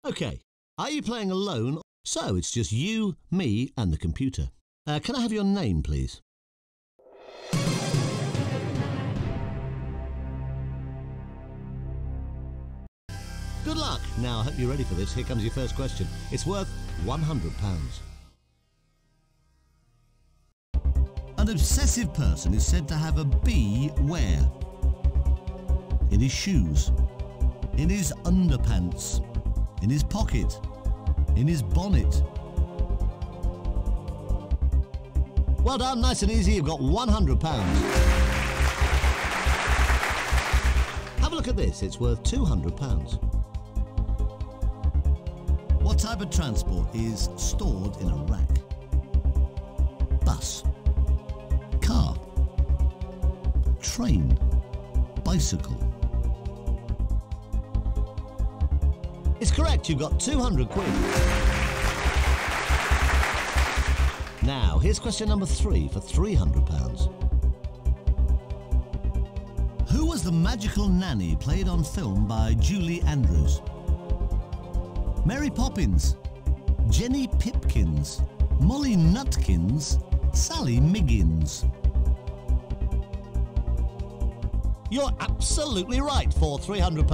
Okay, are you playing alone? So it's just you, me and the computer. Can I have your name, please? Good luck! Now, I hope you're ready for this. Here comes your first question. It's worth £100. An obsessive person is said to have a bee where? In his shoes, in his underpants, in his pocket, in his bonnet. Well done, nice and easy. You've got £100. Have a look at this. It's worth £200. What type of transport is stored in a rack? Bus, car, train, bicycle. It's correct, you've got 200 quid. Now, here's question number 3 for £300. Who was the magical nanny played on film by Julie Andrews? Mary Poppins, Jenny Pipkins, Molly Nutkins, Sally Miggins. You're absolutely right for £300.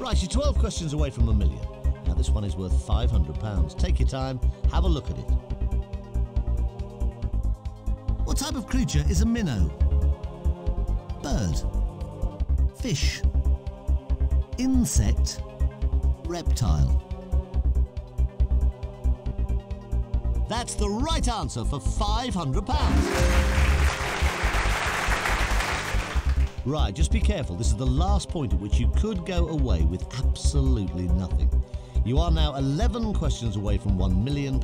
Right, you're 12 questions away from $1 million. Now this one is worth £500. Take your time, have a look at it. What type of creature is a minnow? Bird, fish, insect, reptile. That's the right answer for £500. Right, just be careful. This is the last point at which you could go away with absolutely nothing. You are now 11 questions away from £1 million.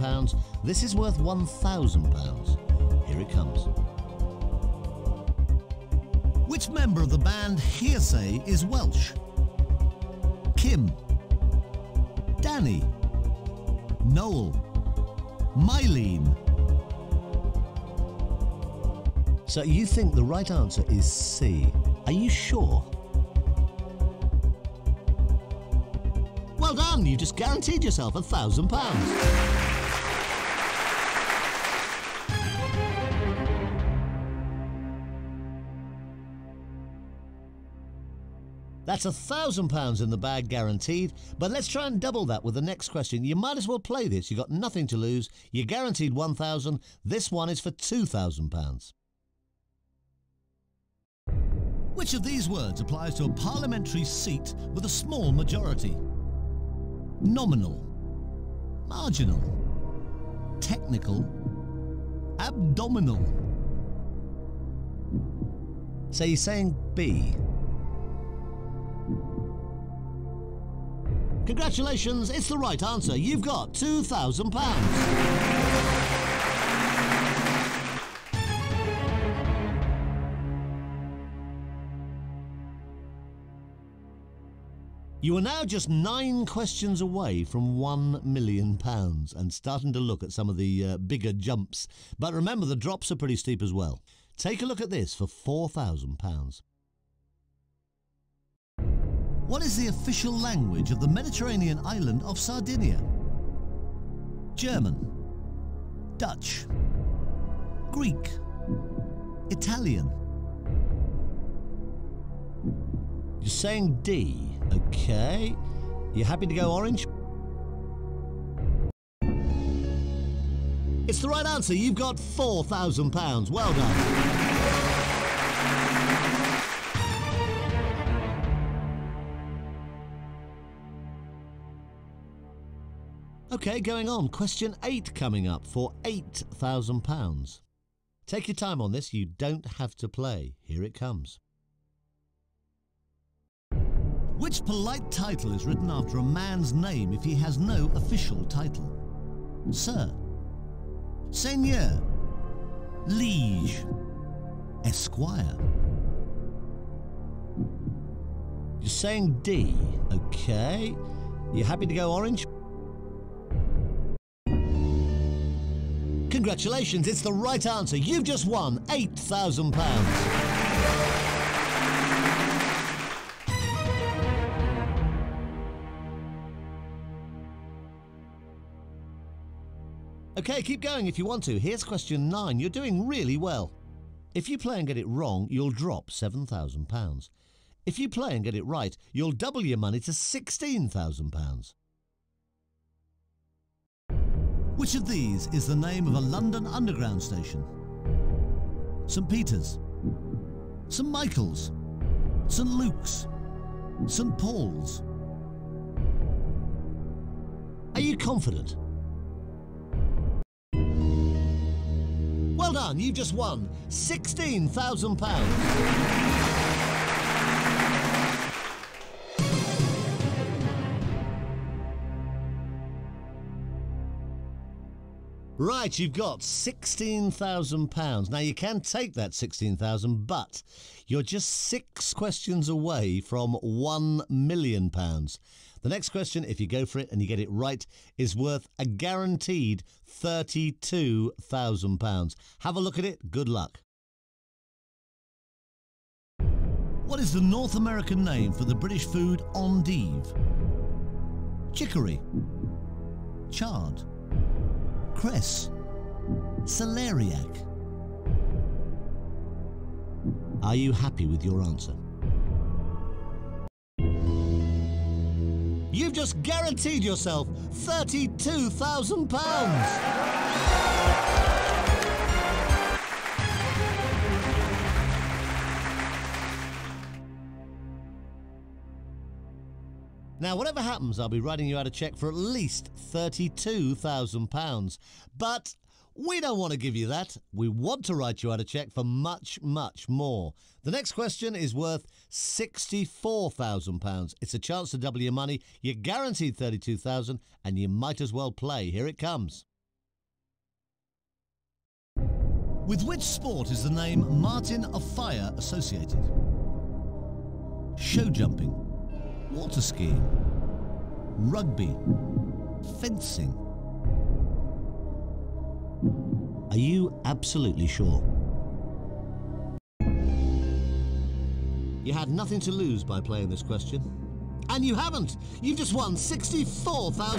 This is worth £1,000. Here it comes. Which member of the band Hearsay is Welsh? Kim, Danny, Noel, Mylene. So you think the right answer is C. Are you sure? Well done, you just guaranteed yourself £1,000. That's £1,000 in the bag guaranteed, but let's try and double that with the next question. You might as well play this. You've got nothing to lose. You're guaranteed £1,000. This one is for £2,000. Which of these words applies to a parliamentary seat with a small majority? Nominal, marginal, technical, abdominal. So you're saying B. Congratulations, it's the right answer. You've got £2,000. You are now just 9 questions away from £1 million and starting to look at some of the bigger jumps. But remember, the drops are pretty steep as well. Take a look at this for £4,000. What is the official language of the Mediterranean island of Sardinia? German, Dutch, Greek, Italian. You're saying D. Okay. You happy to go orange? It's the right answer. You've got £4,000. Well done. Okay, going on. Question 8 coming up for £8,000. Take your time on this. You don't have to play. Here it comes. Which polite title is written after a man's name if he has no official title? Sir, Seigneur, Liege, Esquire. You're saying D. Okay. You happy to go orange? Congratulations, it's the right answer. You've just won £8,000. Okay, keep going if you want to. Here's question 9. You're doing really well. If you play and get it wrong, you'll drop £7,000. If you play and get it right, you'll double your money to £16,000. Which of these is the name of a London Underground station? St Peter's, St Michael's, St Luke's, St Paul's. Are you confident? Well done, you've just won £16,000. Right, you've got £16,000. Now, you can take that £16,000, but you're just 6 questions away from £1 million. The next question, if you go for it and you get it right, is worth a guaranteed £32,000. Have a look at it. Good luck. What is the North American name for the British food endive? Chicory, chard, cress, celeriac. Are you happy with your answer? You've just guaranteed yourself £32,000. Now, whatever happens, I'll be writing you out a cheque for at least £32,000. But we don't want to give you that. We want to write you out a cheque for much, much more. The next question is worth £64,000. It's a chance to double your money. You're guaranteed £32,000 and you might as well play. Here it comes. With which sport is the name Martin of Fire associated? Show jumping, water skiing, rugby, fencing. Are you absolutely sure? You had nothing to lose by playing this question. And you haven't! You've just won £64,000!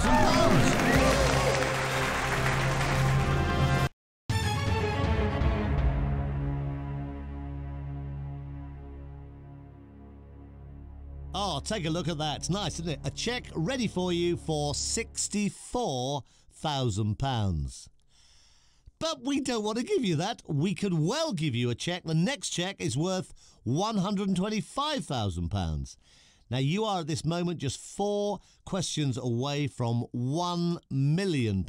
Oh, take a look at that. It's nice, isn't it? A cheque ready for you for £64,000. But we don't want to give you that. We could well give you a cheque. The next cheque is worth £125,000. Now, you are at this moment just 4 questions away from £1 million.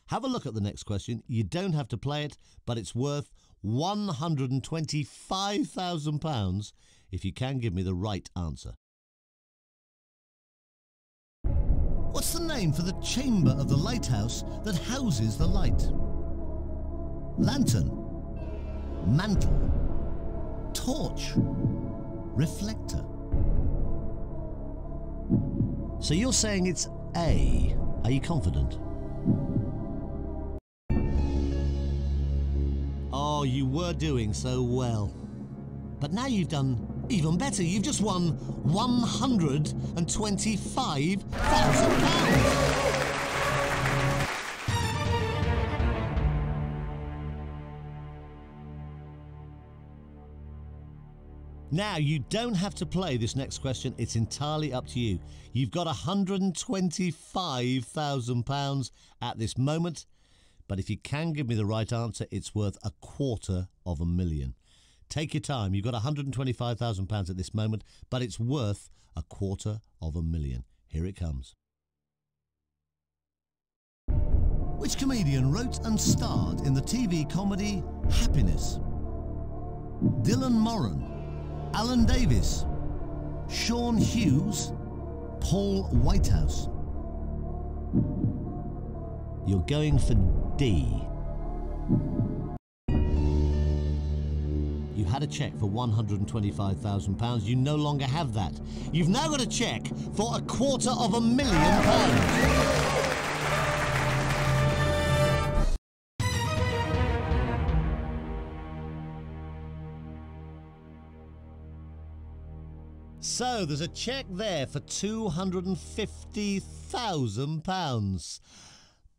Have a look at the next question. You don't have to play it, but it's worth £125,000 if you can give me the right answer. What's the name for the chamber of the lighthouse that houses the light? Lantern, mantle, torch, reflector. So you're saying it's A. Are you confident? Oh, you were doing so well. But now you've done even better. You've just won £125,000. Now, you don't have to play this next question. It's entirely up to you. You've got £125,000 at this moment. But if you can give me the right answer, it's worth £250,000. Take your time. You've got £125,000 at this moment, but it's worth £250,000. Here it comes. Which comedian wrote and starred in the TV comedy Happiness? Dylan Moran, Alan Davis, Sean Hughes, Paul Whitehouse. You're going for D. You had a cheque for £125,000. You no longer have that. You've now got a cheque for £250,000. So there's a cheque there for £250,000.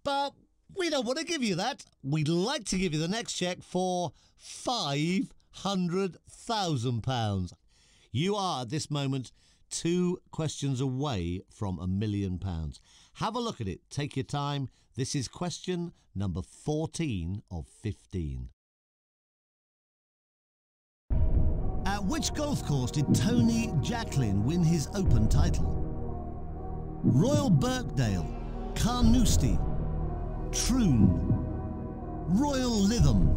But We don't want to give you that. We'd like to give you the next cheque for £500,000. You are at this moment 2 questions away from £1 million. Have a look at it. Take your time. This is question number 14 of 15. At which golf course did Tony Jacklin win his Open title? Royal Birkdale, Carnoustie, Troon, Royal Lytham.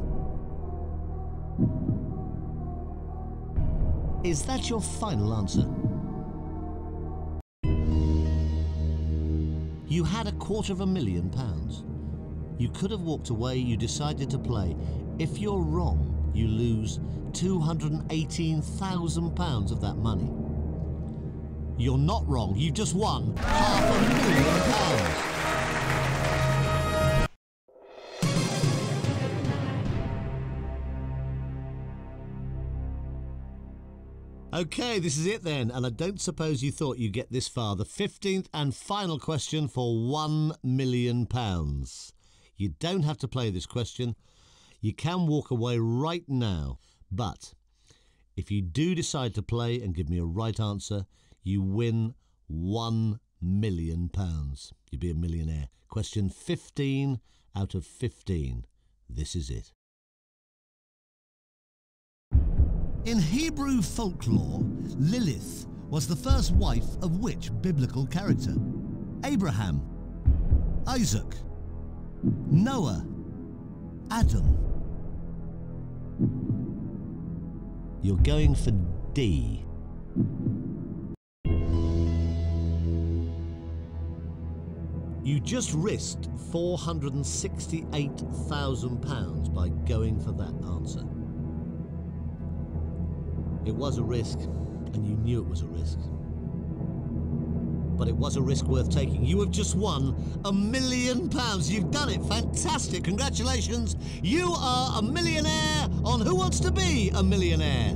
Is that your final answer? You had £250,000. You could have walked away, you decided to play. If you're wrong, you lose £218,000 of that money. You're not wrong, you've just won £500,000. OK, this is it then, and I don't suppose you thought you'd get this far. The 15th and final question for £1 million. You don't have to play this question. You can walk away right now. But if you do decide to play and give me a right answer, you win £1 million. You'll be a millionaire. Question 15 out of 15. This is it. In Hebrew folklore, Lilith was the first wife of which biblical character? Abraham, Isaac, Noah, Adam. You're going for D. You just risked £468,000 by going for that answer. It was a risk, and you knew it was a risk. But it was a risk worth taking. You have just won £1 million. You've done it. Fantastic. Congratulations. You are a millionaire on Who Wants to Be a Millionaire?